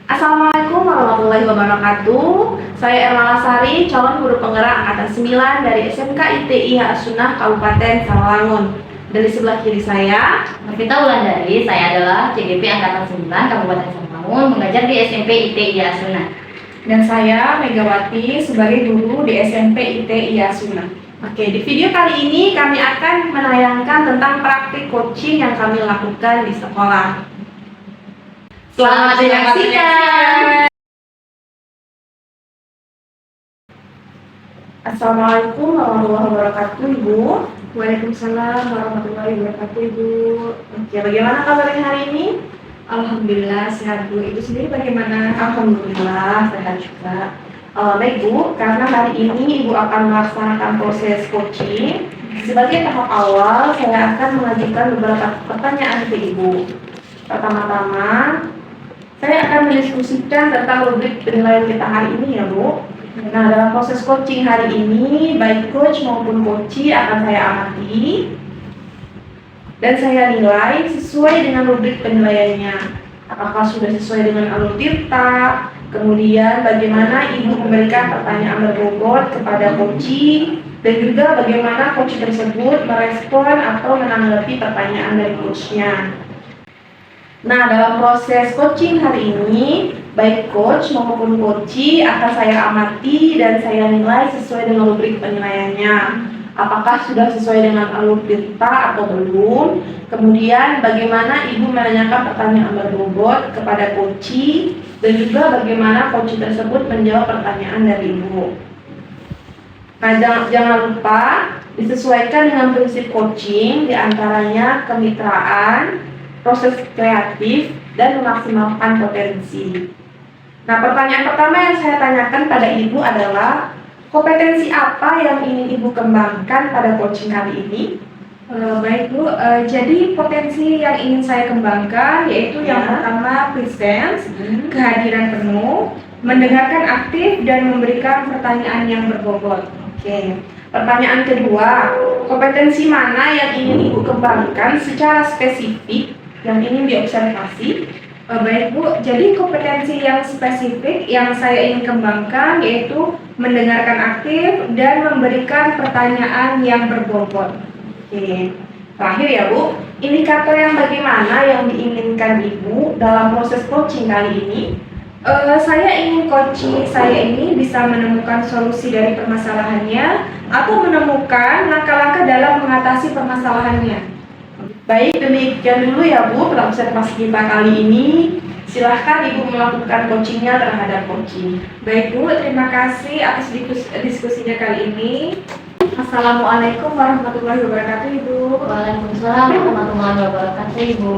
Assalamualaikum warahmatullahi wabarakatuh. Saya Erma Lasari, calon guru penggerak angkatan 9 dari SMK ITI As-Sunnah Kabupaten Sawangun. Dari sebelah kiri saya, Novita Wulandari, saya adalah CGP Angkatan 9 Kabupaten Sawangun, mengajar di SMP ITI As-Sunnah. Dan saya Megawati sebagai guru di SMP ITI As-Sunnah. Oke, di video kali ini kami akan menayangkan tentang praktik coaching yang kami lakukan di sekolah. Selamat menyaksikan. Assalamualaikum warahmatullahi wabarakatuh, Ibu. Waalaikumsalam warahmatullahi wabarakatuh, Ibu. Oke, bagaimana kabarnya hari ini? Alhamdulillah sehat, Bu. Ibu sendiri bagaimana? Alhamdulillah sehat juga. Baik Bu, karena hari ini Ibu akan melaksanakan proses coaching. Sebagai tahap awal, saya akan mengajukan beberapa pertanyaan ke Ibu. Pertama-tama, saya akan mendiskusikan tentang rubrik penilaian kita hari ini ya Bu. Nah, dalam proses coaching hari ini, baik coach maupun coachee akan saya amati dan saya nilai sesuai dengan rubrik penilaiannya. Apakah sudah sesuai dengan alur tirta, kemudian bagaimana Ibu memberikan pertanyaan berbobot kepada coachee, dan juga bagaimana coach tersebut merespon atau menanggapi pertanyaan dari coachnya. Nah, dalam proses coaching hari ini, baik coach maupun coachee akan saya amati dan saya nilai sesuai dengan rubrik penilaiannya. Apakah sudah sesuai dengan alur tirta atau belum? Kemudian bagaimana Ibu menanyakan pertanyaan berbobot kepada coachee, dan juga bagaimana coachee tersebut menjawab pertanyaan dari Ibu. Nah, jangan lupa disesuaikan dengan prinsip coaching, diantaranya kemitraan, proses kreatif, dan memaksimalkan potensi. Nah, pertanyaan pertama yang saya tanyakan pada Ibu adalah kompetensi apa yang ingin Ibu kembangkan pada coaching kali ini? Baik Bu, jadi potensi yang ingin saya kembangkan yaitu yang pertama presence, kehadiran penuh, mendengarkan aktif, dan memberikan pertanyaan yang berbobot. Oke. Pertanyaan kedua, kompetensi mana yang ingin Ibu kembangkan secara spesifik yang ingin diobservasi? Baik Bu, jadi kompetensi yang spesifik yang saya ingin kembangkan yaitu mendengarkan aktif dan memberikan pertanyaan yang berbobot. Oke. Terakhir ya Bu, indikator yang bagaimana yang diinginkan Ibu dalam proses coaching kali ini? Saya ingin coaching saya ini bisa menemukan solusi dari permasalahannya atau menemukan langkah-langkah dalam mengatasi permasalahannya. Baik, demikian dulu ya Bu observasi kita kali ini. Silahkan Ibu melakukan coachingnya terhadap coaching. Baik Bu, terima kasih atas diskusinya kali ini. Assalamualaikum warahmatullahi wabarakatuh Ibu. Waalaikumsalam warahmatullahi wabarakatuh, Ibu.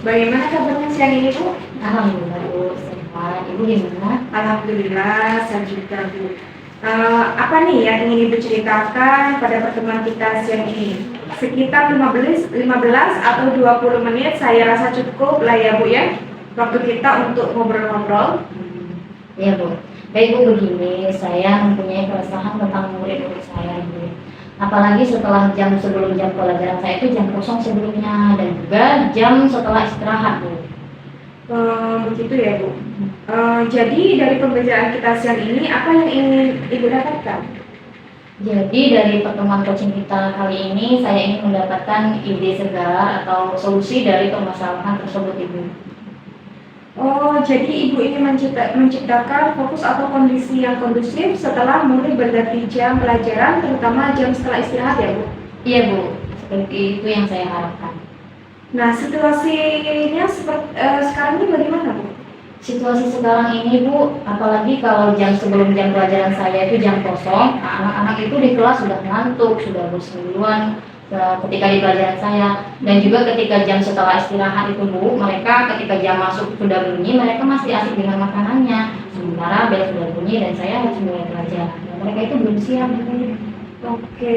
Bagaimana kabarnya siang ini Bu? Alhamdulillah, Bu. Sehat. Ibu gimana? Alhamdulillah, sehat juga Bu. Apa nih yang ingin Ibu ceritakan pada pertemuan kita siang ini? Sekitar 15 atau 20 menit saya rasa cukup lah ya Bu ya, waktu kita untuk ngobrol-ngobrol. Iya Bu. Baik Bu, begini, saya mempunyai keresahan tentang murid-murid saya Bu. Apalagi setelah sebelum jam pelajaran saya itu jam kosong sebelumnya, dan juga jam setelah istirahat Bu. Begitu ya Bu. Jadi dari pembelajaran kita siang ini apa yang ingin Ibu dapatkan? Jadi dari pertemuan coaching kita kali ini, saya ingin mendapatkan ide segar atau solusi dari permasalahan tersebut Ibu. Oh, jadi Ibu ingin menciptakan fokus atau kondisi yang kondusif setelah murid berganti jam pelajaran, terutama jam setelah istirahat ya Bu? Iya Bu, seperti itu yang saya harapkan. Nah, situasinya sekarang ini bagaimana Bu? Situasi sekarang ini Bu, apalagi kalau sebelum jam pelajaran saya itu jam kosong, anak-anak itu di kelas sudah ngantuk, sudah bosan duluan ketika di pelajaran saya. Dan juga ketika jam setelah istirahat itu Bu, mereka ketika jam masuk sudah bunyi, mereka masih asik dengan makanannya. Sementara bel sudah bunyi dan saya harus mulai belajar. Dan mereka itu belum siap Bu. Oke,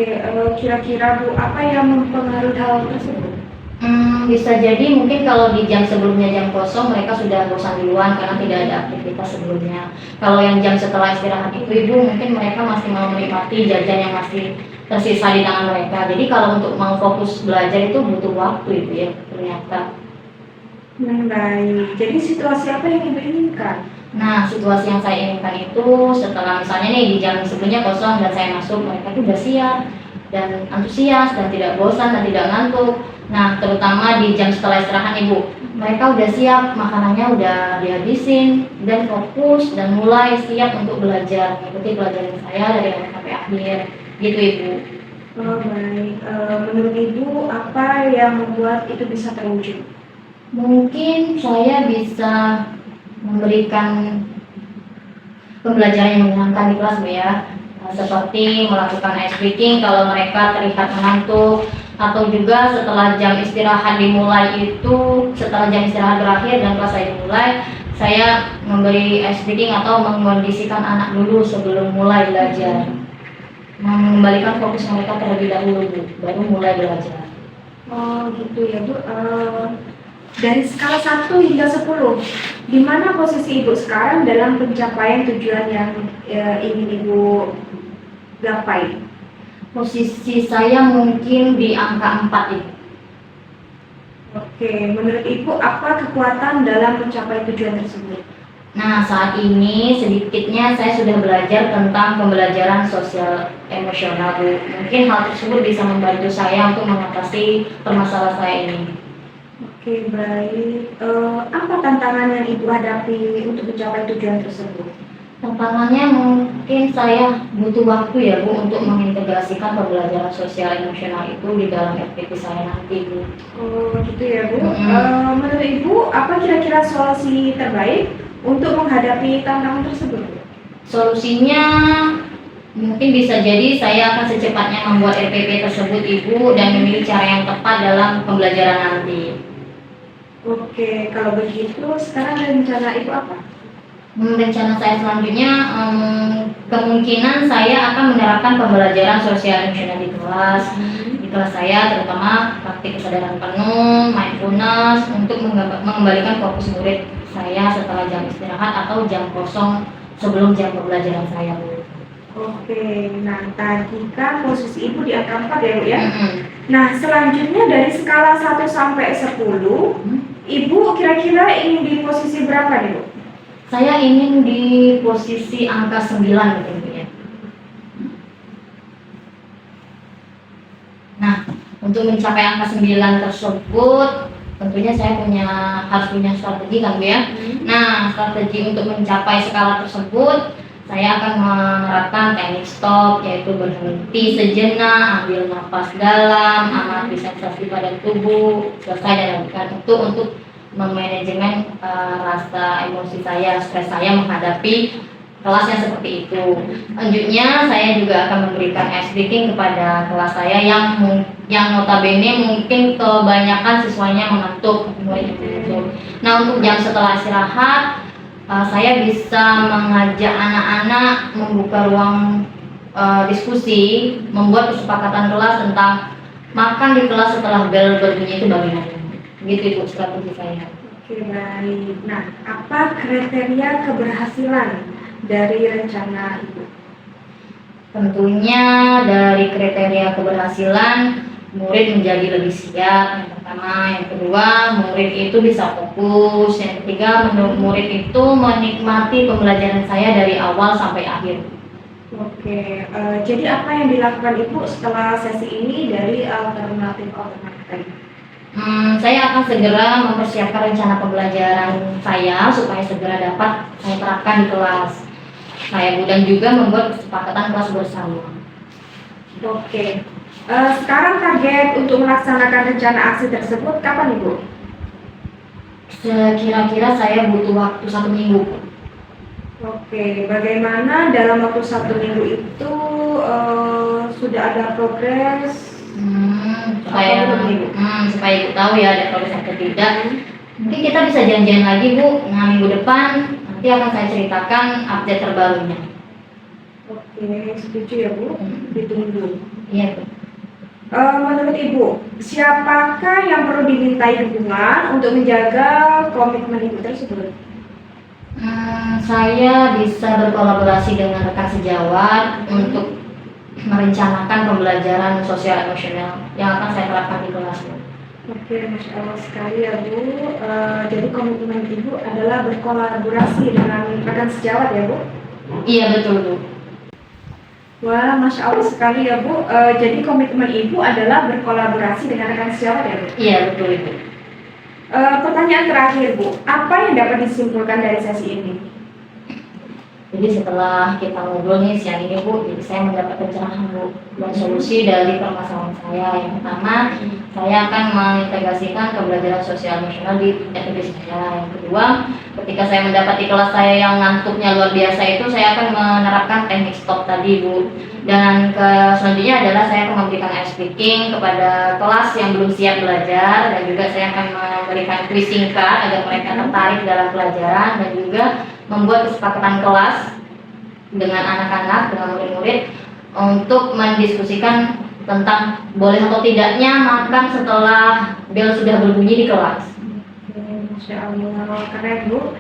kira-kira Bu, apa yang mempengaruhi hal tersebut? Bisa jadi mungkin kalau di jam sebelumnya jam kosong mereka sudah bosan duluan karena tidak ada aktivitas sebelumnya. Kalau yang jam setelah istirahat itu Ibu, mungkin mereka masih mau menikmati jajan yang masih tersisa di tangan mereka. Jadi kalau untuk mau fokus belajar itu butuh waktu itu ya ternyata. Baik. Jadi situasi apa yang Ibu inginkan? Nah, situasi yang saya inginkan itu setelah misalnya nih di jam sebelumnya kosong dan saya masuk, mereka tuh udah siap dan antusias dan tidak bosan dan tidak ngantuk. Nah, terutama di jam setelah istirahat Ibu, mereka udah siap, makanannya udah dihabisin dan fokus dan mulai siap untuk belajar, mengikuti pelajaran saya dari awal sampai akhir. Gitu Ibu. Oh, baik. Menurut Ibu, apa yang membuat itu bisa terwujud? Mungkin saya bisa memberikan pembelajaran yang menyenangkan di kelas Bu ya. Seperti melakukan ice breaking kalau mereka terlihat mengantuk, atau juga setelah jam istirahat dimulai itu, setelah jam istirahat berakhir dan kelas saya dimulai, saya memberi ice breaking atau mengkondisikan anak dulu sebelum mulai belajar, mengembalikan fokus mereka terlebih dahulu Bu, baru mulai belajar. Oh, gitu ya, Bu. Dari skala 1 hingga 10, di mana posisi Ibu sekarang dalam pencapaian tujuan yang ingin Ibu gapai? Posisi saya mungkin di angka 4 Ibu. Oke, menurut Ibu apa kekuatan dalam mencapai tujuan tersebut? Nah, saat ini sedikitnya saya sudah belajar tentang pembelajaran sosial emosional Bu. Mungkin hal tersebut bisa membantu saya untuk mengatasi permasalahan saya ini. Oke, baik. Apa tantangan yang Ibu hadapi untuk mencapai tujuan tersebut? Tantangannya mungkin saya butuh waktu ya Bu untuk mengintegrasikan pembelajaran sosial emosional itu di dalam FPP saya nanti Bu. Oh, gitu ya, Bu. Mm-mm. Menurut Ibu, apa kira-kira solusi terbaik untuk menghadapi tantangan tersebut? Solusinya mungkin bisa jadi saya akan secepatnya membuat RPP tersebut Ibu dan memilih cara yang tepat dalam pembelajaran nanti. Oke, kalau begitu sekarang rencana Ibu apa? Rencana saya selanjutnya kemungkinan saya akan menerapkan pembelajaran sosial emosional di kelas. Di kelas saya terutama praktik kesadaran penuh, mindfulness untuk mengembalikan fokus murid saya setelah jam istirahat atau jam kosong sebelum jam pembelajaran saya Bu. Oke, nah tadi kan posisi Ibu di angka 4 ya, Bu ya? Mm-mm. Nah, selanjutnya dari skala 1 sampai 10, Ibu kira-kira ingin di posisi berapa nih, Bu? Saya ingin di posisi angka 9 gitu Bu ya. Nah, untuk mencapai angka 9 tersebut tentunya saya harus punya strategi kan Bu ya. Nah, strategi untuk mencapai skala tersebut saya akan menerapkan teknik stop, yaitu berhenti sejenak, ambil nafas dalam, amati sensasi pada tubuh, selesai dan lakukan untuk memanajemen rasa emosi saya, stres saya menghadapi kelasnya seperti itu. Lanjutnya saya juga akan memberikan ice breaking kepada kelas saya yang notabene mungkin kebanyakan siswanya mengantuk mulai itu. Nah, untuk jam setelah istirahat saya bisa mengajak anak-anak membuka ruang diskusi, membuat kesepakatan kelas tentang makan di kelas setelah bel berbunyi itu bagaimana. Gitu itu strategi saya. Oke, baik. Nah, apa kriteria keberhasilan dari rencana Ibu? Tentunya dari kriteria keberhasilan murid menjadi lebih siap, yang pertama. Yang kedua, murid itu bisa fokus. Yang ketiga, murid itu menikmati pembelajaran saya dari awal sampai akhir. Oke, jadi apa yang dilakukan Ibu setelah sesi ini dari alternatif tadi? Saya akan segera mempersiapkan rencana pembelajaran saya supaya segera dapat saya terapkan di kelas saya dan juga membuat kesepakatan kelas bersama. Oke. Sekarang target untuk melaksanakan rencana aksi tersebut kapan Ibu? Kira-kira saya butuh waktu 1 minggu. Oke, bagaimana dalam waktu 1 minggu itu sudah ada progres? Supaya Ibu tahu ya ada progres atau tidak. Mungkin kita bisa janjian lagi Bu. Nah, minggu depan nanti akan saya ceritakan update terbarunya. Oke, setuju ya Bu. Ditunggu. Iya Bu. Menurut Ibu, siapakah yang perlu dimintai dukungan untuk menjaga komitmen Ibu tersebut? Saya bisa berkolaborasi dengan rekan sejawat untuk merencanakan pembelajaran sosial emosional yang akan saya terapkan di kelas. Oke, Masya Allah sekali ya Bu. Jadi komitmen Ibu adalah berkolaborasi dengan rekan sejawat ya Bu? Iya betul Bu. Wah, Masya Allah sekali ya Bu. Jadi komitmen Ibu adalah berkolaborasi dengan rekan sejawat ya Bu? Iya betul Ibu. Pertanyaan terakhir Bu, apa yang dapat disimpulkan dari sesi ini? Jadi setelah kita ngobrol nih siang ini Bu, jadi saya mendapat pencerahan Bu dan solusi dari permasalahan saya. Yang pertama, saya akan mengintegrasikan pembelajaran sosial emosional di FEB saya. Yang kedua, ketika saya mendapati kelas saya yang ngantuknya luar biasa itu, saya akan menerapkan teknik stop tadi Bu. Dan selanjutnya adalah saya akan memberikan ice speaking kepada kelas yang belum siap belajar, dan juga saya akan memberikan quiz singkat agar mereka tertarik dalam pelajaran, dan juga membuat kesepakatan kelas dengan anak-anak, dengan murid-murid untuk mendiskusikan tentang boleh atau tidaknya makan setelah bel sudah berbunyi di kelas. Masya Allah, keren Bu.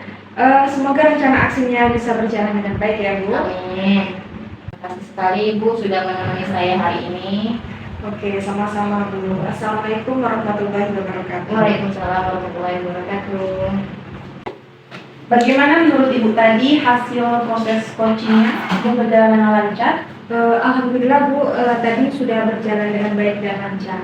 Semoga rencana aksinya bisa berjalan dengan baik ya Bu. Amin. Terima kasih sekali Ibu sudah menemani saya hari ini. Oke, sama-sama Bu. Assalamualaikum warahmatullahi wabarakatuh. Waalaikumsalam warahmatullahi wabarakatuh. Bagaimana menurut Ibu tadi hasil proses coachingnya? Yang berjalan dengan lancar? Alhamdulillah Bu, tadi sudah berjalan dengan baik dan lancar.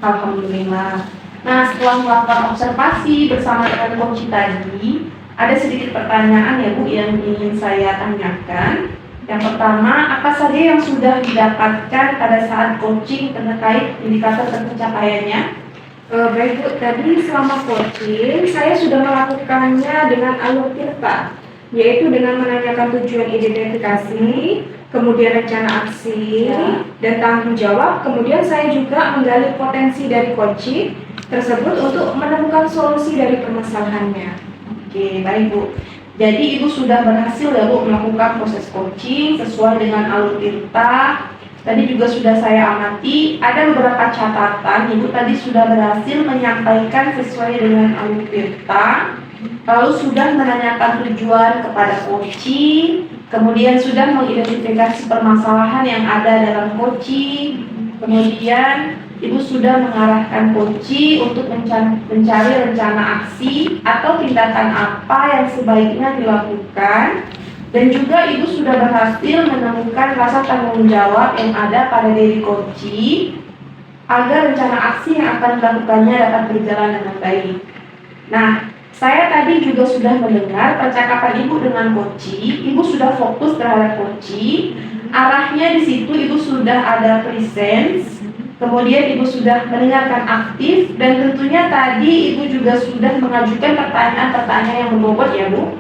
Alhamdulillah. Nah, setelah melakukan observasi bersama dengan coach tadi, ada sedikit pertanyaan ya Bu yang ingin saya tanyakan. Yang pertama, apa saja yang sudah didapatkan pada saat coaching terkait indikator pencapaiannya? Baik Bu, tadi selama coaching saya sudah melakukannya dengan alur tirta, yaitu dengan menanyakan tujuan identifikasi, kemudian rencana aksi, dan tanggung jawab. Kemudian saya juga menggali potensi dari coaching tersebut untuk menemukan solusi dari permasalahannya. Oke, baik Bu. Jadi Ibu sudah berhasil ya Bu melakukan proses coaching sesuai dengan alur tirta. Tadi juga sudah saya amati, ada beberapa catatan. Ibu tadi sudah berhasil menyampaikan sesuai dengan alur tirta, lalu sudah menanyakan tujuan kepada coaching, kemudian sudah mengidentifikasi permasalahan yang ada dalam coaching, kemudian Ibu sudah mengarahkan coaching untuk mencari rencana aksi atau tindakan apa yang sebaiknya dilakukan. Dan juga Ibu sudah berhasil menemukan rasa tanggung jawab yang ada pada diri coaching agar rencana aksi yang akan dilakukannya dapat berjalan dengan baik. Nah, saya tadi juga sudah mendengar percakapan Ibu dengan coaching. Ibu sudah fokus terhadap coaching. Arahnya di situ Ibu sudah ada presence. Kemudian Ibu sudah mendengarkan aktif, dan tentunya tadi Ibu juga sudah mengajukan pertanyaan-pertanyaan yang berbobot ya Bu.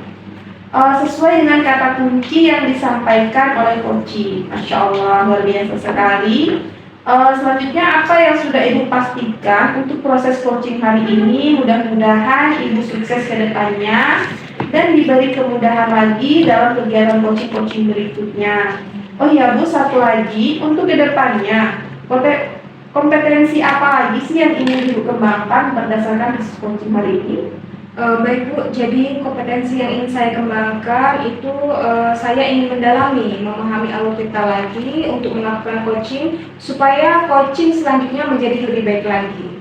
Sesuai dengan kata kunci yang disampaikan oleh coaching. Masya Allah, luar biasa sekali. Selanjutnya apa yang sudah Ibu pastikan untuk proses coaching hari ini? Mudah-mudahan Ibu sukses ke depannya dan diberi kemudahan lagi dalam kegiatan coaching berikutnya. Oh ya Bu, satu lagi untuk ke depannya, kompetensi apa lagi sih yang ingin Ibu kembangkan berdasarkan proses coaching hari ini? Baik Bu, jadi kompetensi yang ingin saya kembangkan itu saya ingin mendalami, memahami alur kita lagi untuk melakukan coaching supaya coaching selanjutnya menjadi lebih baik lagi.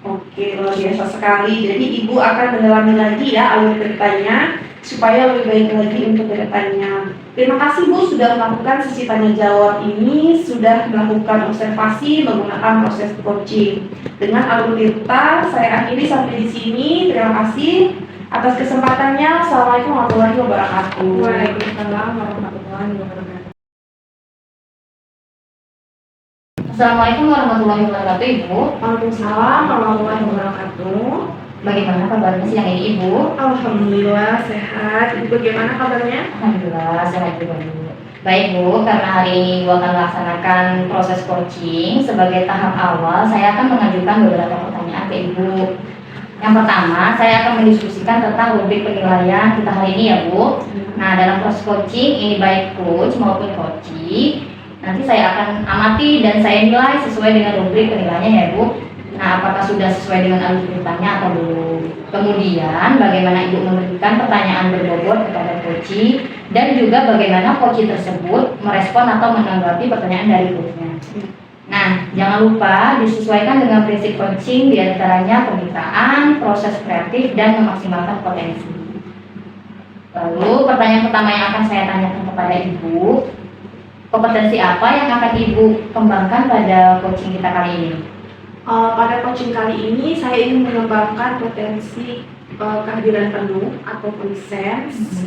Oke, luar biasa sekali. Jadi Ibu akan mendalami lagi ya alur ceritanya supaya lebih baik lagi untuk kedepannya. Terima kasih Bu sudah melakukan sesi tanya jawab ini, sudah melakukan observasi menggunakan proses coaching. Dengan alur tirta, saya akhiri sampai di sini. Terima kasih atas kesempatannya. Assalamualaikum warahmatullahi wabarakatuh. Waalaikumsalam warahmatullahi wabarakatuh. Assalamualaikum warahmatullahi wabarakatuh Ibu. Waalaikumsalam warahmatullahi wabarakatuh. Bagaimana kabarnya siang ini Ibu? Alhamdulillah sehat. Ibu bagaimana kabarnya? Alhamdulillah sehat juga Bu. Baik Bu, karena hari ini Ibu akan melaksanakan proses coaching, sebagai tahap awal saya akan mengajukan beberapa pertanyaan ke Ibu. Yang pertama, saya akan mendiskusikan tentang rubrik penilaian kita hari ini ya Bu. Nah, dalam proses coaching ini baik coach maupun coaching, nanti saya akan amati dan saya nilai sesuai dengan rubrik penilaiannya ya Bu. Nah, apakah sudah sesuai dengan alur ceritanya atau belum? Kemudian, bagaimana Ibu memberikan pertanyaan berbobot kepada coaching, dan juga bagaimana coaching tersebut merespon atau menanggapi pertanyaan dari coachnya. Nah, jangan lupa disesuaikan dengan prinsip coaching, diantaranya pemitraan, proses kreatif, dan memaksimalkan potensi. Lalu pertanyaan pertama yang akan saya tanyakan kepada Ibu, kompetensi apa yang akan Ibu kembangkan pada coaching kita kali ini? Pada coaching kali ini saya ingin mengembangkan potensi kehadiran penuh atau presence,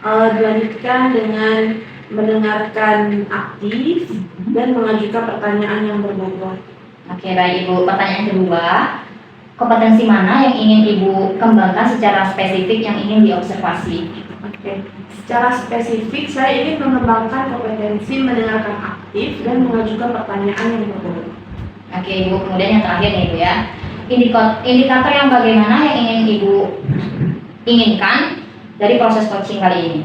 dilanjutkan dengan mendengarkan aktif dan mengajukan pertanyaan yang berbobot. Oke, baik Ibu. Pertanyaan kedua, kompetensi mana yang ingin Ibu kembangkan secara spesifik yang ingin diobservasi? Oke, secara spesifik saya ingin mengembangkan kompetensi mendengarkan aktif dan mengajukan pertanyaan yang berbobot. Oke Ibu, kemudian yang terakhir nih Ibu ya, indikator yang bagaimana yang ingin Ibu inginkan dari proses coaching kali ini?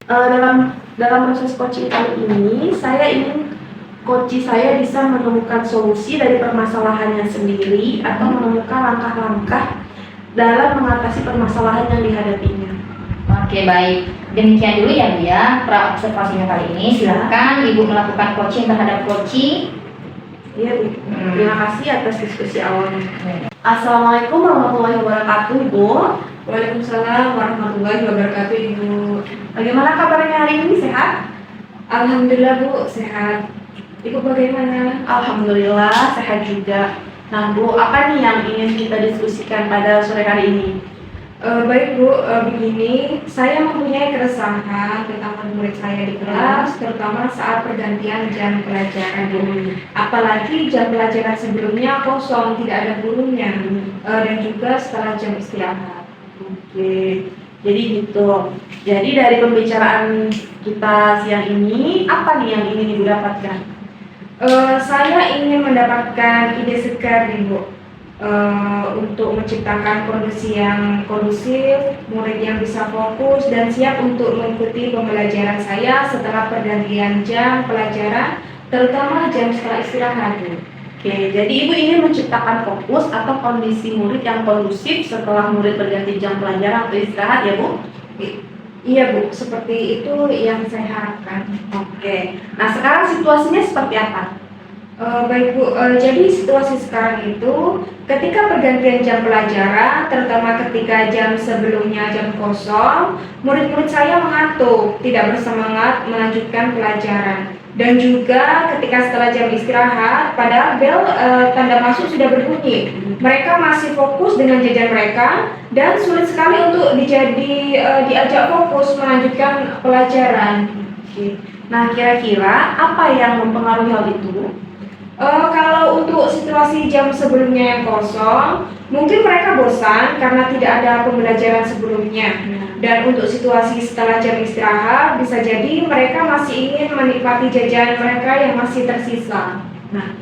Dalam proses coaching kali ini, saya ingin coach saya bisa menemukan solusi dari permasalahannya sendiri atau menemukan langkah-langkah dalam mengatasi permasalahan yang dihadapinya. Oke, baik. Demikian dulu ya Bu ya, pra-observasinya kali ini. Silakan Ibu melakukan coaching terhadap coaching. Iya, Bu. Terima kasih atas diskusi awalnya. Assalamualaikum warahmatullahi wabarakatuh, Bu. Waalaikumsalam warahmatullahi wabarakatuh, Ibu. Bagaimana kabarnya hari ini? Sehat? Alhamdulillah Bu, sehat. Ibu bagaimana? Alhamdulillah, sehat juga. Nah, Bu, apa nih yang ingin kita diskusikan pada sore hari ini? Baik Bu, begini, saya mempunyai keresahan tentang murid saya di kelas, terutama saat pergantian jam pelajaran Bu. Apalagi jam pelajaran sebelumnya kosong, tidak ada gurunya, dan juga setelah jam istirahat. Oke, jadi gitu. Jadi dari pembicaraan kita siang ini, apa nih yang ingin Ibu dapatkan? Saya ingin mendapatkan ide segar nih Bu, untuk menciptakan kondisi yang kondusif, murid yang bisa fokus dan siap untuk mengikuti pembelajaran saya setelah pergantian jam pelajaran, terutama jam setelah istirahat Bu. Oke, jadi Ibu ingin menciptakan fokus atau kondisi murid yang kondusif setelah murid berganti jam pelajaran atau istirahat ya Bu? Iya Bu, seperti itu yang saya harapkan. Oke, nah sekarang situasinya seperti apa? Baik Bu, jadi situasi sekarang itu ketika pergantian jam pelajaran, terutama ketika jam sebelumnya jam kosong, murid-murid saya mengantuk, tidak bersemangat melanjutkan pelajaran. Dan juga ketika setelah jam istirahat, padahal bel tanda masuk sudah berbunyi, mereka masih fokus dengan jajan mereka dan sulit sekali untuk diajak fokus melanjutkan pelajaran. Oke. Nah, kira-kira apa yang mempengaruhi hal itu? Kalau untuk situasi jam sebelumnya yang kosong, mungkin mereka bosan karena tidak ada pembelajaran sebelumnya. Dan untuk situasi setelah jam istirahat, bisa jadi mereka masih ingin menikmati jajan mereka yang masih tersisa. Nah,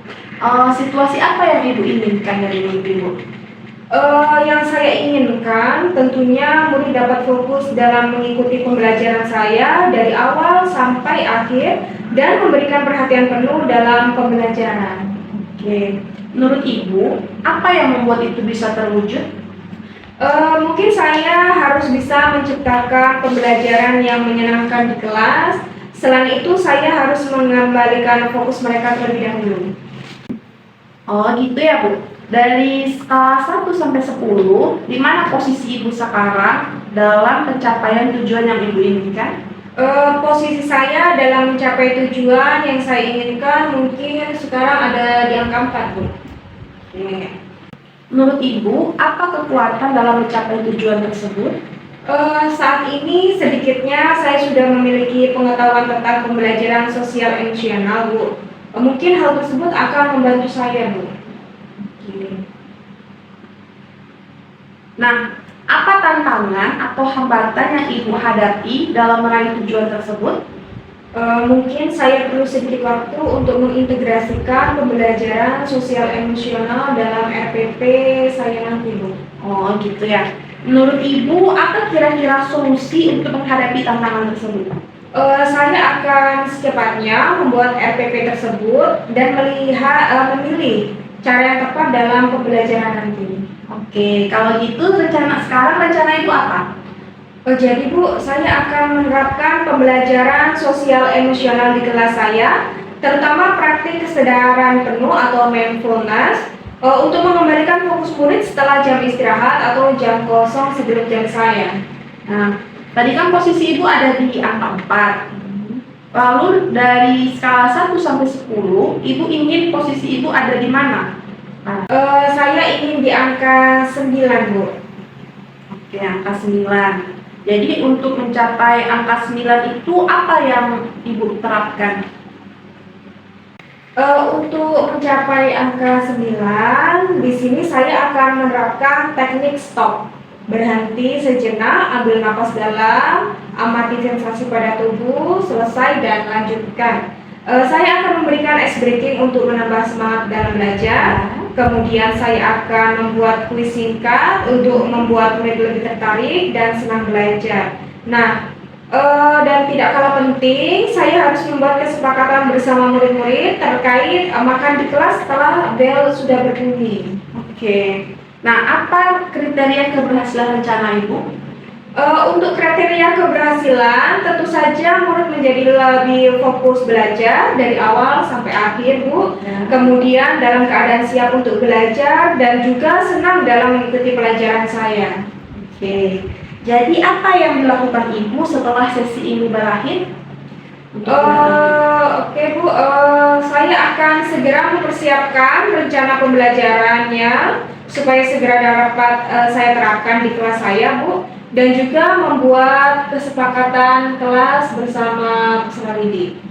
situasi apa yang Ibu inginkan dari murid Ibu? Yang saya inginkan tentunya murid dapat fokus dalam mengikuti pembelajaran saya dari awal sampai akhir dan memberikan perhatian penuh dalam pembelajaran. Oke, menurut Ibu, apa yang membuat itu bisa terwujud? Mungkin saya harus bisa menciptakan pembelajaran yang menyenangkan di kelas. Selain itu, saya harus mengembalikan fokus mereka terlebih dahulu. Oh gitu ya Bu. Dari skala 1 sampai 10, di mana posisi Ibu sekarang dalam pencapaian tujuan yang Ibu inginkan? Posisi saya dalam mencapai tujuan yang saya inginkan mungkin sekarang ada di angka 4 Bu. Oke. Menurut Ibu, apa kekuatan dalam mencapai tujuan tersebut? Saat ini sedikitnya saya sudah memiliki pengetahuan tentang pembelajaran sosial emosional Bu. Mungkin hal tersebut akan membantu saya Bu. Oke. Nah, apa tantangan atau hambatan yang Ibu hadapi dalam meraih tujuan tersebut? Mungkin saya perlu sedikit waktu untuk mengintegrasikan pembelajaran sosial emosional dalam RPP saya nanti Bu. Oh gitu ya. Menurut Ibu, apa kira-kira solusi untuk menghadapi tantangan tersebut? Saya akan secepatnya membuat RPP tersebut dan memilih cara yang tepat dalam pembelajaran nanti. Oke, kalau gitu rencana Ibu apa? Jadi Bu, saya akan menerapkan pembelajaran sosial emosional di kelas saya, terutama praktik kesadaran penuh atau mindfulness untuk mengembalikan fokus murid setelah jam istirahat atau jam kosong sebelum jam saya. Nah, tadi kan posisi Ibu ada di angka 4. Lalu dari skala 1 sampai 10, Ibu ingin posisi Ibu ada di mana? Nah, Saya ingin di angka 9, Bu. oke, angka 9. Jadi untuk mencapai angka 9 itu apa yang Ibu terapkan? Untuk mencapai angka 9, di sini saya akan menerapkan teknik stop. Berhenti sejenak, ambil napas dalam, amati sensasi pada tubuh, selesai dan lanjutkan. Saya akan memberikan ice breaking untuk menambah semangat dalam belajar. Kemudian saya akan membuat kuis singkat untuk membuat murid lebih tertarik dan senang belajar. Nah, dan tidak kalah penting, saya harus membuat kesepakatan bersama murid-murid terkait makan di kelas setelah bel sudah berbunyi. Oke. Nah, apa kriteria keberhasilan rencana Ibu? Untuk kriteria keberhasilan, tentu saja murid menjadi lebih fokus belajar dari awal sampai akhir, Bu. Ya. Kemudian dalam keadaan siap untuk belajar dan juga senang dalam mengikuti pelajaran saya. Oke. Jadi apa yang dilakukan Ibu setelah sesi ini berakhir? Oke, Bu, saya akan segera mempersiapkan rencana pembelajarannya supaya segera dapat saya terapkan di kelas saya, Bu, dan juga membuat kesepakatan kelas bersama peserta didik.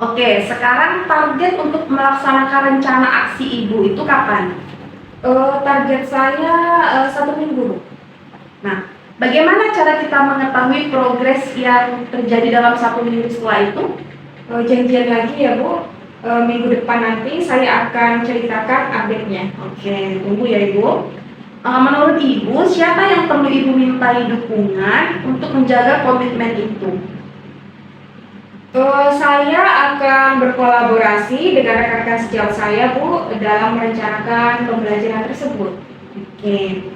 Oke, sekarang target untuk melaksanakan rencana aksi Ibu itu kapan? Target saya 1 minggu, Bu. Nah, bagaimana cara kita mengetahui progres yang terjadi dalam 1 minggu setelah itu? Janjian lagi ya, Bu. Minggu depan nanti saya akan ceritakan update-nya. Oke, tunggu ya Ibu. Menurut Ibu, siapa yang perlu Ibu mintai dukungan untuk menjaga komitmen itu? Saya akan berkolaborasi dengan rekan-rekan sejawat saya, Bu, dalam merencanakan pembelajaran tersebut. Oke.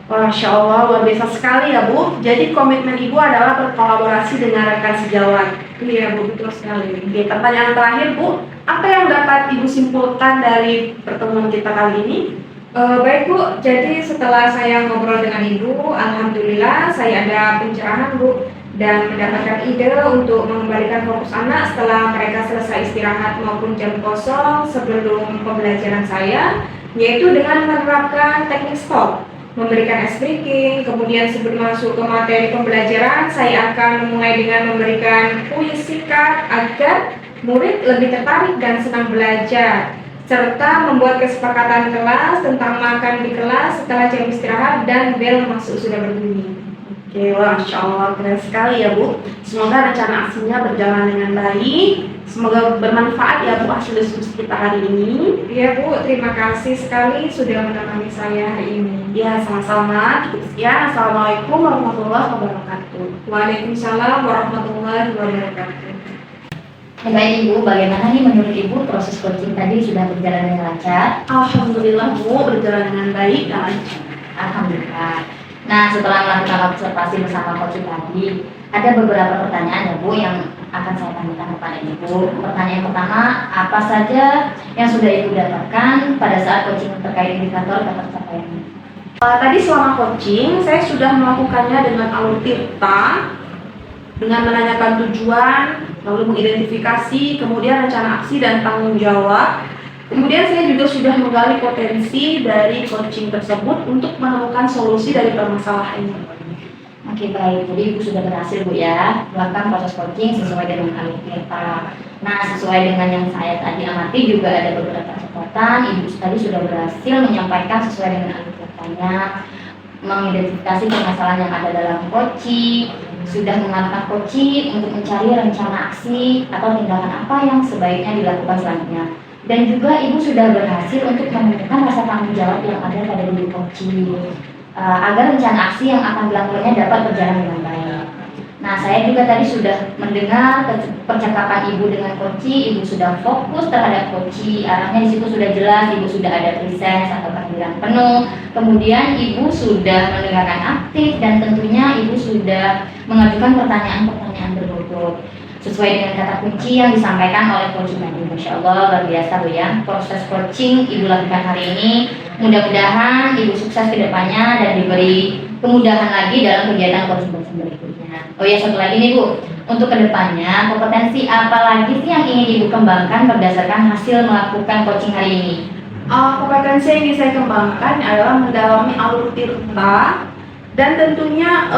Masya Allah, luar biasa sekali ya Bu. Jadi komitmen Ibu adalah berkolaborasi dengan rekan sejawat. Iya, Bu, betul sekali. Oke, pertanyaan terakhir Bu, apa yang dapat Ibu simpulkan dari pertemuan kita kali ini? Baik, Bu, jadi setelah saya ngobrol dengan Ibu, alhamdulillah saya ada pencerahan, Bu, dan mendapatkan ide untuk mengembalikan fokus anak setelah mereka selesai istirahat maupun jam kosong sebelum pembelajaran saya, yaitu dengan menerapkan teknik stop, memberikan ice breaking. Kemudian sebelum masuk ke materi pembelajaran, saya akan memulai dengan memberikan kuis singkat agar murid lebih tertarik dan senang belajar, serta membuat kesepakatan kelas tentang makan di kelas setelah jam istirahat dan bel masuk sudah berbunyi. Oke, wah, Masya Allah, keren sekali ya Bu. Semoga rencana aksinya berjalan dengan baik. Semoga bermanfaat ya Bu hasil diskusi kita hari ini. Iya, Bu, terima kasih sekali sudah menemani saya hari ini. Ya, sama-sama. Cukup sekian. Assalamualaikum warahmatullahi wabarakatuh. Waalaikumsalam warahmatullahi wabarakatuh. Baik Ibu, bagaimana nih menurut Ibu proses coaching tadi sudah berjalan dengan lancar? Alhamdulillah Bu, berjalan dengan baik dan lancar. Alhamdulillah. Nah, setelah melakukan observasi bersama coaching tadi, ada beberapa pertanyaan ya Bu yang akan saya tanyakan kepada Ibu. Pertanyaan pertama, apa saja yang sudah Ibu dapatkan pada saat coaching terkait indikator ketercapaian? Tadi selama coaching, saya sudah melakukannya dengan alur tirta, dengan menanyakan tujuan, lalu mengidentifikasi, kemudian rencana aksi dan tanggung jawab. Kemudian saya juga sudah menggali potensi dari coaching tersebut untuk menemukan solusi dari permasalahannya. Oke, baik. Jadi Ibu sudah berhasil Bu ya melakukan proses coaching sesuai dengan alur kita. Nah, sesuai dengan yang saya tadi amati juga ada beberapa catatan. Ibu tadi sudah berhasil menyampaikan sesuai dengan alur kitanya, mengidentifikasi permasalahan yang ada dalam coaching, sudah melakukan coaching untuk mencari rencana aksi atau tindakan apa yang sebaiknya dilakukan selanjutnya. Dan juga Ibu sudah berhasil untuk menemukan rasa tanggung jawab yang ada pada diri coaching agar rencana aksi yang akan dilakukannya dapat berjalan dengan baik. Nah, saya juga tadi sudah mendengar percakapan Ibu dengan coaching. Ibu sudah fokus terhadap coaching, arahnya di situ sudah jelas. Ibu sudah ada presence atau kehadiran penuh. Kemudian Ibu sudah mendengarkan aktif dan tentunya Ibu sudah mengajukan pertanyaan-pertanyaan berbobot. sesuai dengan kata kunci yang disampaikan oleh coach tadi. Masya Allah, luar biasa Bu ya. Proses coaching Ibu lakukan hari ini, mudah-mudahan Ibu sukses ke depannya dan diberi kemudahan lagi dalam kegiatan coaching berikutnya. Oh ya, satu lagi nih Bu, untuk kedepannya kompetensi apa lagi sih yang ingin Ibu kembangkan berdasarkan hasil melakukan coaching hari ini? Kompetensi yang ingin saya kembangkan adalah mendalami alur tirta dan tentunya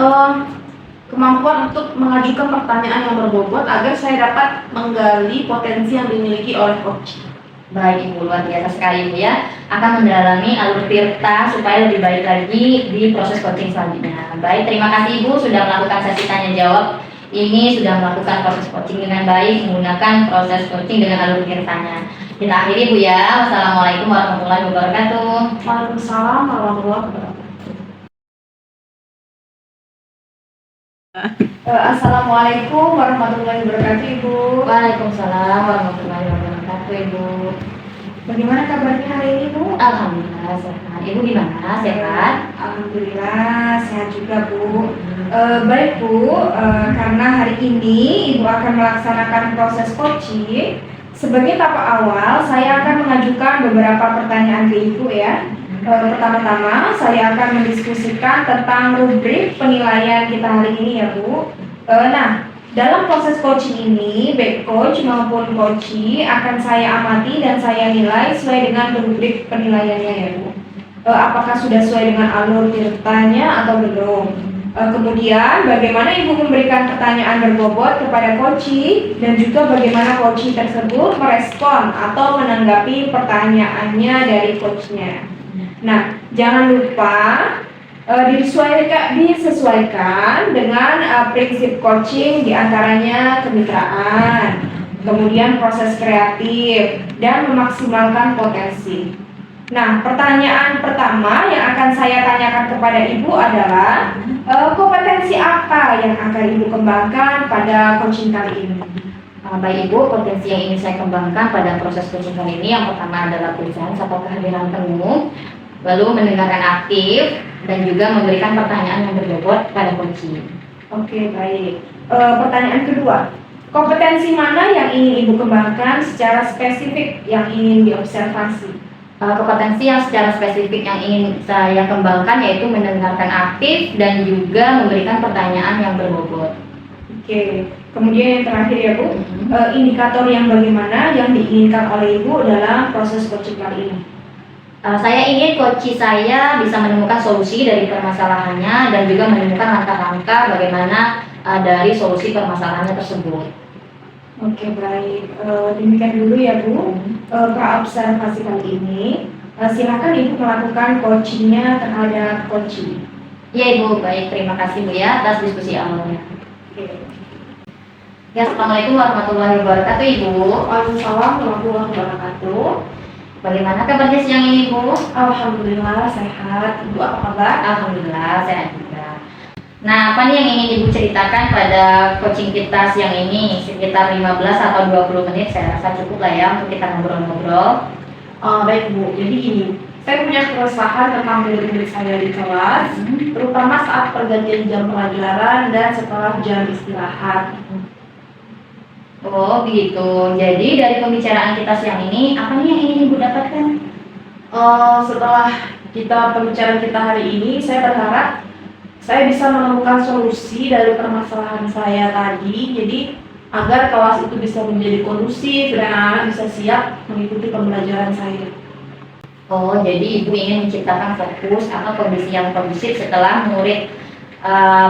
kemampuan untuk mengajukan pertanyaan yang berbobot agar saya dapat menggali potensi yang dimiliki oleh coach. Baik Ibu, luar biasa sekali Ibu ya. Akan mendalami alur tirta supaya lebih baik lagi di proses coaching selanjutnya. Baik, terima kasih Ibu sudah melakukan sesi tanya jawab. Ini sudah melakukan proses coaching dengan baik, menggunakan proses coaching dengan alur tirtanya. Kita akhiri Bu ya. Wassalamualaikum warahmatullahi wabarakatuh. Waalaikumsalam warahmatullahi wabarakatuh. Assalamualaikum warahmatullahi wabarakatuh Ibu. Waalaikumsalam warahmatullahi wabarakatuh Ibu. Bagaimana kabarnya hari ini Bu? Alhamdulillah sehat. Ibu gimana? Sehat? Alhamdulillah sehat juga Bu. Baik Bu, karena hari ini Ibu akan melaksanakan proses coaching. Sebagai tahap awal, saya akan mengajukan beberapa pertanyaan ke Ibu ya. Pertama-tama, saya akan mendiskusikan tentang rubrik penilaian kita hari ini ya Bu. Nah, dalam proses coaching ini, baik coach maupun coachee akan saya amati dan saya nilai sesuai dengan rubrik penilaiannya ya Bu. Apakah sudah sesuai dengan alur tirtanya atau belum? Kemudian bagaimana Ibu memberikan pertanyaan berbobot kepada coachee dan juga bagaimana coachee tersebut merespon atau menanggapi pertanyaannya dari coachnya. Nah, jangan lupa disesuaikan dengan prinsip coaching, diantaranya kemitraan, kemudian proses kreatif, dan memaksimalkan potensi. Nah, pertanyaan pertama yang akan saya tanyakan kepada Ibu adalah kompetensi apa yang akan Ibu kembangkan pada coaching kali ini? Baik Ibu, potensi yang ingin saya kembangkan pada proses coaching kali ini yang pertama adalah presence atau kehadiran penuh, lalu mendengarkan aktif, dan juga memberikan pertanyaan yang berbobot pada coaching. Oke, baik. Pertanyaan kedua, kompetensi mana yang ingin Ibu kembangkan secara spesifik yang ingin diobservasi? Kompetensi yang secara spesifik yang ingin saya kembangkan yaitu mendengarkan aktif dan juga memberikan pertanyaan yang berbobot. Oke, kemudian yang terakhir ya Bu, indikator yang bagaimana yang diinginkan oleh Ibu dalam proses coaching kali ini? Saya ingin coach saya bisa menemukan solusi dari permasalahannya dan juga menemukan langkah-langkah bagaimana dari solusi permasalahannya tersebut. Oke, baik. Demikian dulu ya Bu. Praobservasi kali ini. Silakan Ibu melakukan coachingnya terhadap coachee. Ya Ibu, baik. Terima kasih Bu ya atas diskusi awalnya. Ya, Assalamualaikum warahmatullahi wabarakatuh Ibu. Waalaikumsalam warahmatullahi wabarakatuh. Bagaimana kabarnya siang ini Bu? Alhamdulillah sehat. Ibu apa kabar? Alhamdulillah sehat juga. Nah, apa nih yang ingin Ibu ceritakan pada coaching kita siang ini? Sekitar 15 atau 20 menit saya rasa cukup lah ya untuk kita ngobrol-ngobrol. Baik Bu, jadi gini, saya punya keresahan tentang murid-murid saya di kelas, terutama saat pergantian jam pelajaran dan setelah jam istirahat. Oh begitu, jadi dari pembicaraan kita siang ini, apa nih yang ingin Ibu dapatkan? Setelah pembicaraan kita hari ini, saya berharap saya bisa menemukan solusi dari permasalahan saya tadi, jadi agar kelas itu bisa menjadi kondusif dan anak-anak bisa siap mengikuti pembelajaran saya. Oh, jadi Ibu ingin menciptakan fokus atau kondisi yang kondusif setelah murid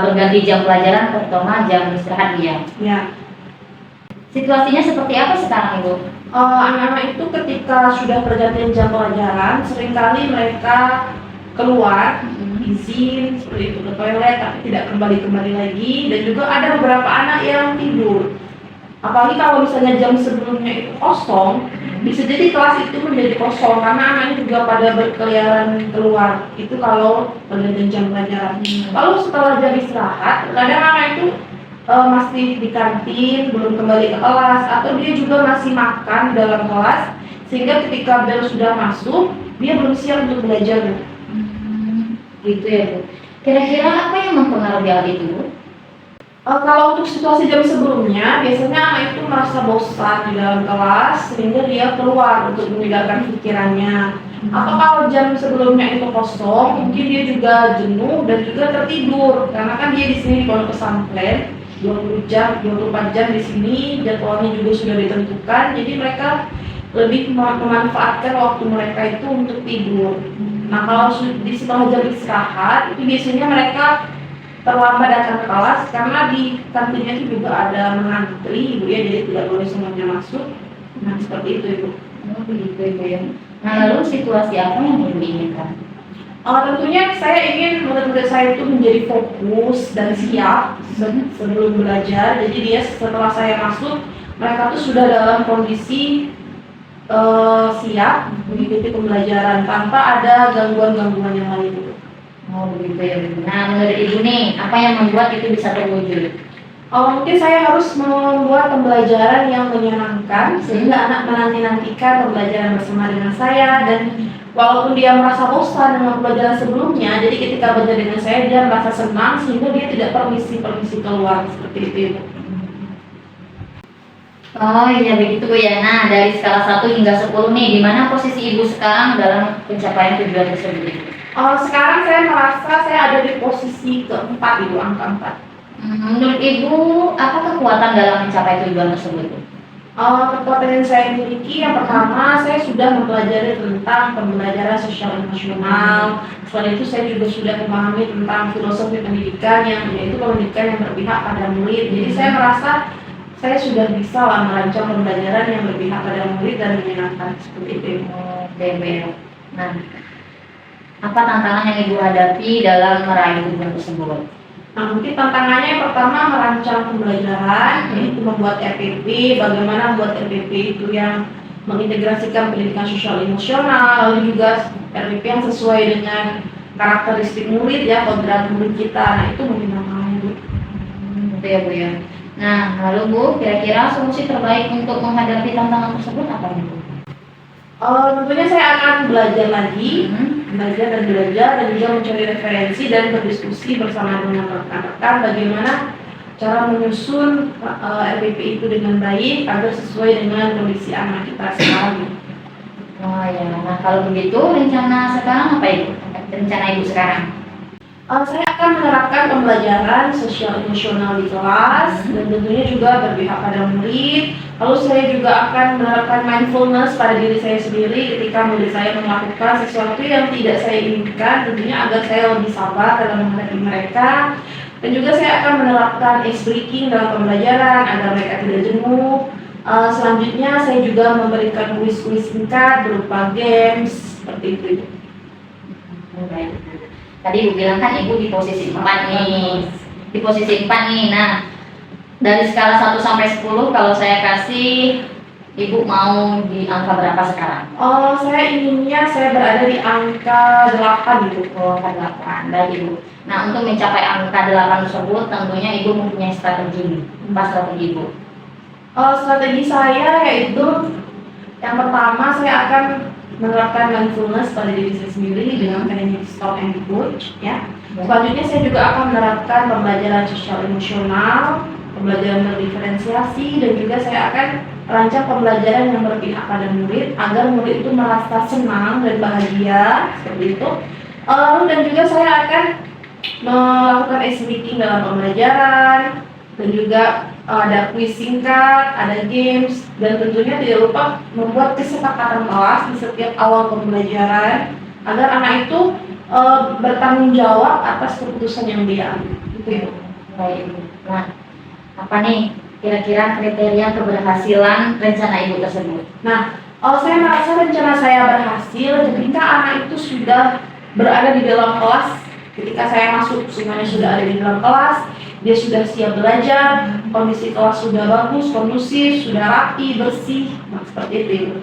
berganti jam pelajaran, terutama jam istirahat dia. Ya. Situasinya seperti apa sekarang Ibu? Anak-anak itu ketika sudah pergantian jam pelajaran, seringkali mereka keluar, izin seperti itu ke toilet, tapi tidak kembali lagi, dan juga ada beberapa anak yang tidur. Apalagi kalau misalnya jam sebelumnya itu kosong, bisa jadi kelas itu menjadi kosong karena anaknya juga pada berkeliaran keluar. Itu kalau pergantian jam pelajaran. Lalu setelah jam istirahat, kadang anak itu masih di kantin, belum kembali ke kelas, atau dia juga masih makan di dalam kelas, sehingga ketika bel sudah masuk, dia belum siap untuk belajar. Gitu ya Bu. Kira-kira apa yang mempengaruhi hal itu Bu? Kalau untuk situasi jam sebelumnya, biasanya anak itu merasa bosan di dalam kelas sehingga dia keluar untuk meninggalkan pikirannya. Apa kalau jam sebelumnya itu kosong, mungkin dia juga jenuh dan juga tertidur karena kan dia di sini di pondok pesantren 20 jam, 24 jam di sini, jadwalnya juga sudah ditentukan, jadi mereka lebih memanfaatkan waktu mereka itu untuk tidur. Nah, kalau di setelah jam istirahat, itu biasanya mereka terlambat datang ke kelas karena di kantinnya itu juga ada mengantri, Ibu ya, jadi tidak boleh semuanya masuk. Nah, seperti itu, Ibu. Oh, begitu Ibu ya. Nah, lalu situasi apa yang Ibu inginkan? Tentunya saya ingin murid-murid saya itu menjadi fokus dan siap sebelum belajar. Jadi dia setelah saya masuk, mereka tuh sudah dalam kondisi siap mengikuti pembelajaran tanpa ada gangguan-gangguan yang lain. Oh, begitu ya Ibu. Nah, menurut Ibu nih, apa yang membuat itu bisa terwujud? Mungkin saya harus membuat pembelajaran yang menyenangkan sehingga anak menanti-nantikan pembelajaran bersama dengan saya, dan walaupun dia merasa bosan dengan pembelajaran sebelumnya, jadi ketika belajar dengan saya dia merasa senang sehingga dia tidak permisi-permisi keluar seperti itu. Oh iya begitu Bu ya. Nah, dari skala 1 hingga 10 nih, di mana posisi Ibu sekarang dalam pencapaian tujuan tersebut? Sekarang saya merasa saya ada di posisi keempat, Ibu, angka 4. Menurut Ibu, apa kekuatan dalam mencapai tujuan tersebut? Kekuatan yang saya miliki, yang pertama saya sudah mempelajari tentang pembelajaran sosial emosional. Selain itu saya juga sudah memahami tentang filosofi pendidikan, yang yaitu pendidikan yang berpihak pada murid. Jadi saya merasa saya sudah bisa lah merancang pembelajaran yang berpihak pada murid dan menyenangkan seperti itu. Oke, baik. Nah, apa tantangan yang Ibu hadapi dalam meraih tujuan tersebut? Nah, mungkin tantangannya yang pertama merancang pembelajaran, yaitu membuat RPP, bagaimana membuat RPP itu yang mengintegrasikan pendidikan sosial emosional, lalu juga RPP yang sesuai dengan karakteristik murid ya, kodrat murid kita. Nah, itu mungkin tantangannya, Bu. Gitu ya Bu ya. Nah, lalu Bu, kira-kira solusi terbaik untuk menghadapi tantangan tersebut apa Bu? Tentunya saya akan belajar lagi, belajar dan juga mencari referensi dan berdiskusi bersama dengan rekan-rekan bagaimana cara menyusun RPP itu dengan baik agar sesuai dengan kondisi anak kita sekarang. Oh ya, nah kalau begitu rencana sekarang apa Ibu? Rencana Ibu sekarang? Saya akan menerapkan pembelajaran sosial emosional di kelas dan tentunya juga berpihak pada murid. Lalu saya juga akan menerapkan mindfulness pada diri saya sendiri ketika murid saya melakukan sesuatu yang tidak saya inginkan, tentunya agar saya lebih sabar dalam menghadapi mereka. Dan juga saya akan menerapkan ice breaking dalam pembelajaran agar mereka tidak jenuh. Selanjutnya saya juga memberikan kuis-kuis singkat berupa games seperti itu. Baik. Tadi Ibu bilang kan Ibu di posisi 4 nih. Di posisi 4 nih. Nah, dari skala 1 sampai 10 kalau saya kasih, Ibu mau di angka berapa sekarang? Saya inginnya saya berada di angka 8 gitu. Oh, angka 8. Baik Ibu. Nah, untuk mencapai angka 8 tersebut tentunya Ibu mempunyai strategi. Apa strategi Ibu? Strategi saya yaitu yang pertama saya akan menerapkan mindfulness pada diri saya sendiri dengan teknik stop and coach ya. Selanjutnya saya juga akan menerapkan pembelajaran sosial emosional, pembelajaran berdiferensiasi, dan juga saya akan rancang pembelajaran yang berpihak pada murid agar murid itu merasa senang dan bahagia seperti itu. Lalu dan juga saya akan melakukan ice breaking dalam pembelajaran, dan juga ada kuis singkat, ada games, dan tentunya tidak lupa membuat kesepakatan kelas di setiap awal pembelajaran agar anak itu bertanggung jawab atas keputusan yang dia ambil. Gitu ya. Baik. Nah, apa nih kira-kira kriteria keberhasilan rencana Ibu tersebut? Nah, saya merasa rencana saya berhasil ketika anak itu sudah berada di dalam kelas. Ketika saya masuk, semuanya sudah ada di dalam kelas, dia sudah siap belajar, kondisi kelas sudah bagus, kondusif, sudah rapi, bersih, nah seperti itu.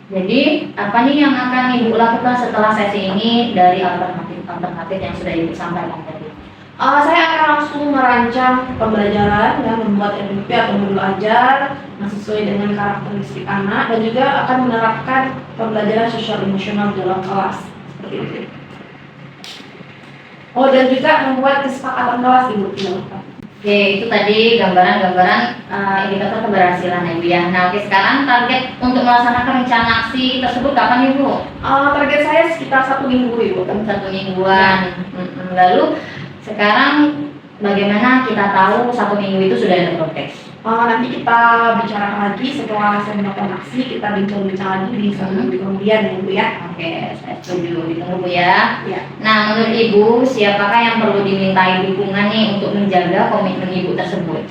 Jadi, apa nih yang akan Ibu lakukan setelah sesi ini dari alternatif yang sudah Ibu sampaikan tadi? Saya akan langsung merancang pembelajaran dan membuat RPP atau modul ajar yang sesuai dengan karakteristik anak, dan juga akan menerapkan pembelajaran sosial emosional dalam kelas seperti itu. Dan juga membuat kesepakatan kelas Ibu. Oke, itu tadi gambaran-gambaran indikator keberhasilan ya Ibu ya. Nah, oke, sekarang target untuk melaksanakan rencana aksi tersebut kapan Ibu? Target saya sekitar 1 minggu Ibu. 1 mingguan. Lalu sekarang bagaimana kita tahu 1 minggu itu sudah ada progres? Nanti kita bicarakan lagi setelah saya melakukan aksi, kita bincang-bincang lagi di 1 minggu kemudian ya Bu ya. Oke, saya setuju. Ditunggu Bu ya. Ya. Nah, menurut Ibu, siapakah yang perlu dimintai dukungan nih untuk menjaga komitmen Ibu tersebut?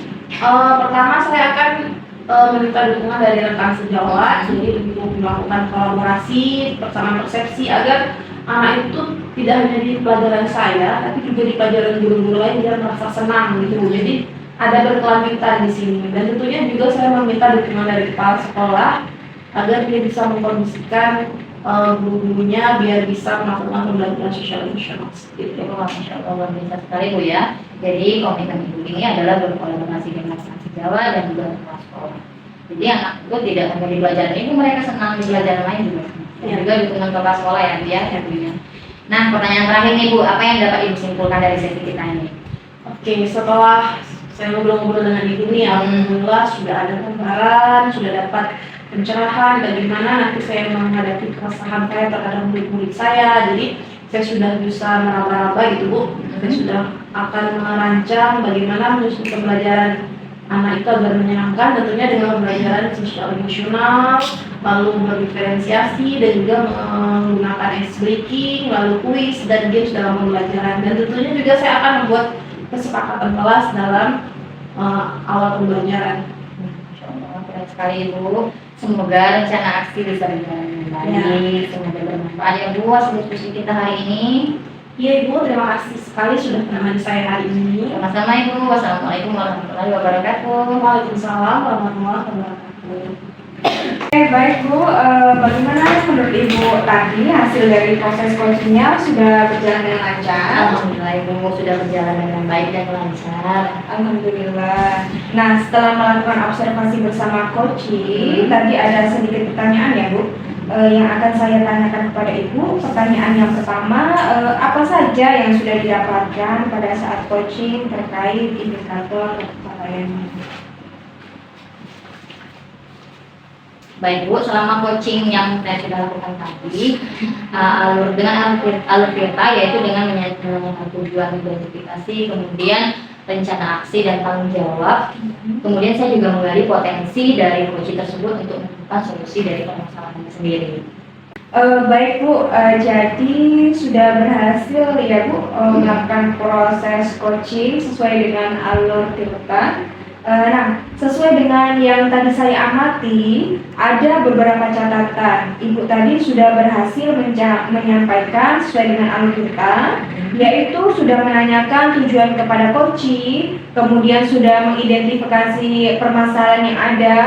Pertama saya akan meminta dukungan dari rekan sejawat, jadi untuk melakukan kolaborasi, persamaan persepsi agar anak itu tidak hanya di pelajaran saya, tapi juga di pelajaran guru-guru lain biar merasa senang gitu. Jadi ada berkelanjutan di sini, dan tentunya juga saya meminta dukungan dari kepala sekolah agar dia bisa mengkondisikan guru-gurunya biar bisa melakukan pembelajaran sosial emosional seperti itu. Masya Allah, luar biasa sekali Bu ya. Jadi komitmen Ibu ini adalah berkolaborasi dengan rekan sejawat dan juga kepala sekolah. Jadi anak itu tidak hanya di pelajaran ini mereka senang, di pelajaran lain juga senang. Dan Ya. juga dukungan kepala sekolah ya Bu ya tentunya. Nah, pertanyaan terakhir nih Bu, apa yang dapat Ibu simpulkan dari sesi kita ini? Oke, setelah saya ngobrol-ngobrol dengan Ibu nih, alhamdulillah sudah ada gambaran, sudah dapat pencerahan bagaimana nanti saya menghadapi keresahan saya terhadap murid-murid saya. Jadi saya sudah bisa meraba-raba gitu Bu. Saya sudah akan merancang bagaimana menyusun pembelajaran anak itu agar menyenangkan, tentunya dengan pembelajaran sosial emosional, lalu berdiferensiasi dan juga menggunakan ice breaking, lalu kuis dan games dalam pembelajaran. Dan tentunya juga saya akan membuat kesepakatan kelas dalam awal pembelajaran. Masya Allah, keren sekali Ibu. Semoga rencana aksi bisa berjalan dengan baik, semoga bermanfaat ya Bu hasil diskusi kita hari ini. Iya Ibu, terima kasih sekali sudah menemani saya hari ini. Sama-sama Ibu. Wassalamualaikum warahmatullahi wabarakatuh. Waalaikumsalam warahmatullahi wabarakatuh. Oke, baik Bu, bagaimana menurut Ibu tadi hasil dari proses coachingnya sudah berjalan dengan lancar? Alhamdulillah Ibu sudah berjalan dengan baik dan lancar. Alhamdulillah. Nah, setelah melakukan observasi bersama coaching, tadi ada sedikit pertanyaan ya Bu, yang akan saya tanyakan kepada Ibu. Pertanyaan yang pertama, apa saja yang sudah didapatkan pada saat coaching terkait indikator capaian? Baik Bu, selama coaching yang saya sudah lakukan tadi, dengan alur Tirta yaitu dengan menyampaikan tujuan identifikasi, kemudian rencana aksi dan tanggung jawab. Kemudian saya juga menggali potensi dari coaching tersebut untuk menemukan solusi dari permasalahannya sendiri. Baik Bu, jadi sudah berhasil ya Bu melakukan proses coaching sesuai dengan alur Tirta. Nah, sesuai dengan yang tadi saya amati, ada beberapa catatan. Ibu tadi sudah berhasil menyampaikan sesuai dengan alur kita, yaitu sudah menanyakan tujuan kepada coaching, kemudian sudah mengidentifikasi permasalahan yang ada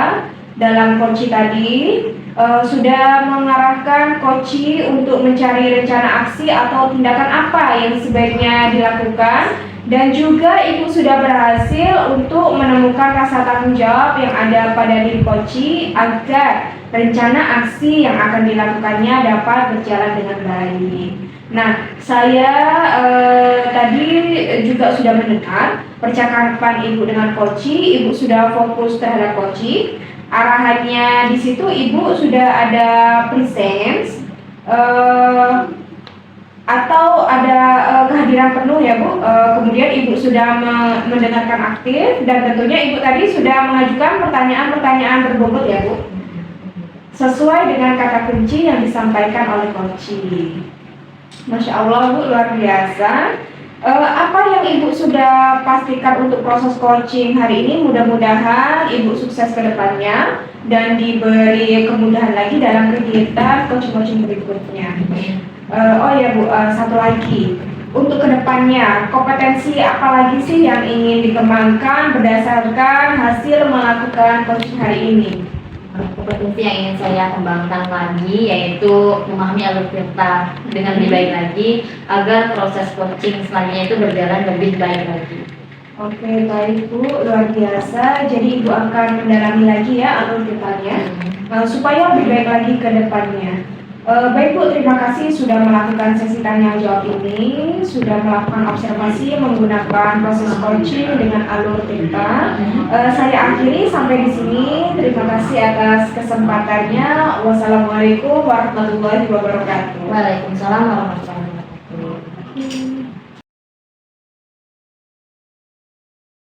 dalam coaching tadi, sudah mengarahkan coaching untuk mencari rencana aksi atau tindakan apa yang sebaiknya dilakukan. Dan juga Ibu sudah berhasil untuk menemukan rasa tanggung jawab yang ada pada diri coaching agar rencana aksi yang akan dilakukannya dapat berjalan dengan baik. Nah, saya tadi juga sudah mendengar percakapan Ibu dengan coaching. Ibu sudah fokus terhadap coaching. Arahannya di situ Ibu sudah ada presence. Atau ada kehadiran penuh ya Bu, kemudian Ibu sudah mendengarkan aktif dan tentunya Ibu tadi sudah mengajukan pertanyaan-pertanyaan berbobot ya Bu, sesuai dengan kata kunci yang disampaikan oleh coaching. Masya Allah Bu, luar biasa. Apa yang Ibu sudah pastikan untuk proses coaching hari ini, mudah-mudahan Ibu sukses ke depannya dan diberi kemudahan lagi dalam kegiatan coaching-coaching berikutnya. Oh ya Bu, satu lagi untuk kedepannya kompetensi apa lagi sih yang ingin dikembangkan berdasarkan hasil melakukan coaching hari ini? Kompetensi yang ingin saya kembangkan lagi yaitu memahami alur Tirta dengan lebih baik lagi agar proses coaching selanjutnya itu berjalan lebih baik lagi. Oke, baik Bu, luar biasa. Jadi Ibu akan mendalami lagi ya alur Tirtanya supaya lebih baik lagi ke depannya. Baik Bu, terima kasih sudah melakukan sesi tanya jawab ini, sudah melakukan observasi menggunakan proses coaching dengan alur TIPTA. Saya akhiri sampai di sini. Terima kasih atas kesempatannya. Wassalamualaikum warahmatullahi wabarakatuh. Waalaikumsalam warahmatullahi wabarakatuh.